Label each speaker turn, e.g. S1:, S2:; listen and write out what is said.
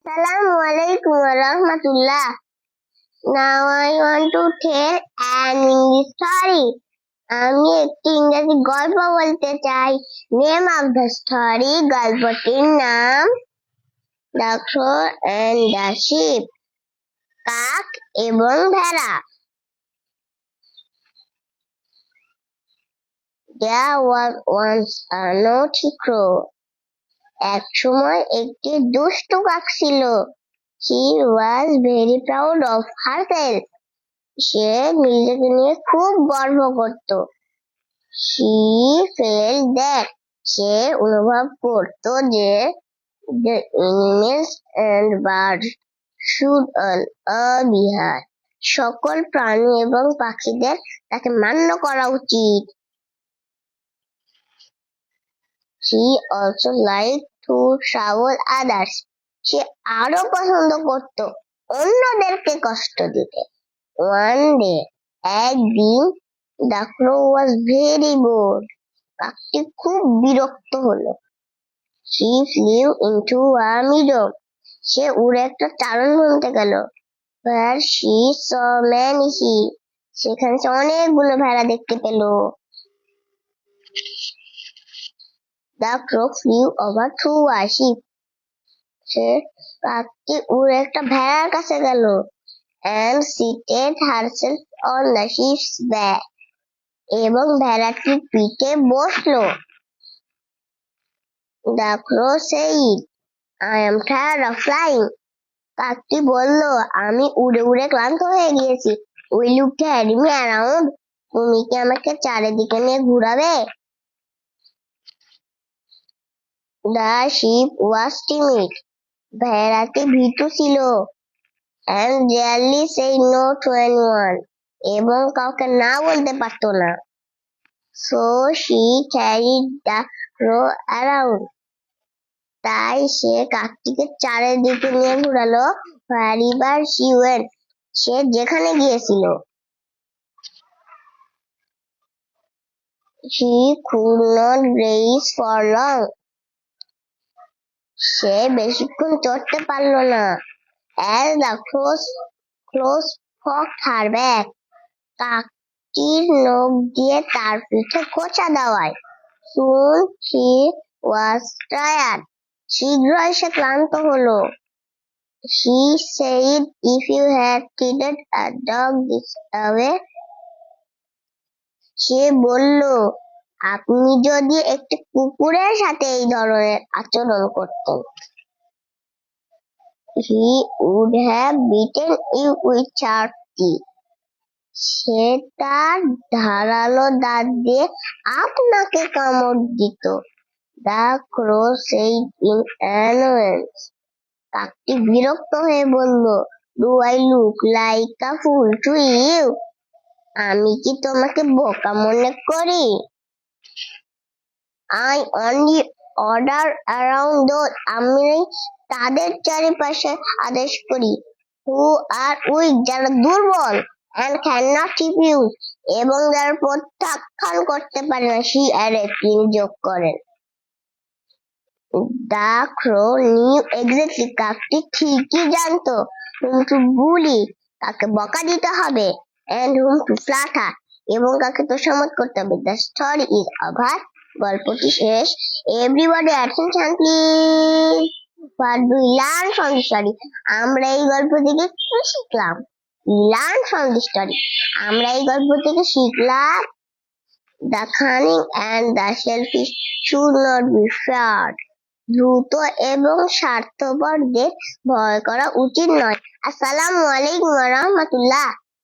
S1: Assalamualaikum warahmatullah. Now I want to tell an English story. আমি একটি ইংরেজি গল্প বলতে চাই। নেম অফ দ্য স্টোরি, গল্পটির নাম the crow and the sheep, কাক এবং ভেড়া। There was once a naughty crow. এক সময় একটি দুষ্টু কাক ছিল। She was very proud of herself. সে নিজেকে নিয়ে খুব গর্ব করত। She felt that সে অনুভব করত যে the animals and birds should obey her. সকল প্রাণী এবং পাখিদের তাকে মান্য করা উচিত। She also liked to trouble others. সে আরো পছন্দ করত অন্যদেরকে কষ্ট দিতে। One day, একদিন, the crow was very bored. কাকটি খুব বিরক্ত হলো। She flew into a meadow. সে উড়ে একটা চারণভূমিতে গেল। Where she saw many sheep. সেখানে সে অনেকগুলো ভেড়া দেখতে পেল। The crow flew over to a sheep. সে কাকটি উড়ে একটা ভেড়ার কাছে গেল। And seated herself on the sheep's back. এবং ভেড়াটির পিঠে বসলো। The crow said, I am tired of flying. কাকটি বলল, আমি উড়ে উড়ে ক্লান্ত হয়ে গিয়েছি। Will you carry me around? তুমি কি আমাকে চারিদিকে নিয়ে ঘুরাবে? The sheep was timid. ভেড়াটি ভীতু ছিল। And rarely said no to anyone. এবং কাউকে না বলতে পারতো না। So she carried the crow around. তাই সে কাকটিকে চারিদিকে নিয়ে ঘুরালো। Wherever she went, সে যেখানে গিয়েছিল। She could not race for long. সে বেশিক্ষণ চড়তে পারল না। As the crows poked her back. কাকটির নখ দিয়ে তার পিঠে খোঁচা দেওয়ায়। Soon she was tired. শীঘ্রই সে ক্লান্ত হলো। She said, if you had treated a dog this way. সে বলল, আপনি যদি একটি কুকুরের সাথে এই ধরনের আচরণ করতেন। He would have beaten you with sharp teeth. সে তার ধারালো দাঁত দিয়ে আপনাকে কামড় দিত। The crow said in annoyance. কাকটি বিরক্ত হয়ে বলল, Do I look like a fool to you? আমি কি তোমাকে বোকা মনে করি? I only order around those. আমি তাদের চারিপাশে আদেশ করি। Who are weak, যারা দুর্বল, and cannot refuse, এবং যারা প্রত্যাখ্যান করতে পারে না। She added, তিনি যোগ করেন। The crow knew exactly. কাকটি ঠিকই জানতো whom to bully, কাকে বকা দিতে হবে, and whom to flatter, এবং কাকে তোষামোদ করতে হবে। The story is over. গল্পটি শেষ। Everybody attention please. What do we learn from the story? আমরা এই গল্প থেকে কি শিখলাম? We learn from the story. আমরা এই গল্প থেকে শিখলাম the cunning and the selfish should not be feared. দ্রুত এবং স্বার্থপরদের ভয় করা উচিত নয়। আসসালামু আলাইকুম ওয়া রাহমাতুল্লাহ।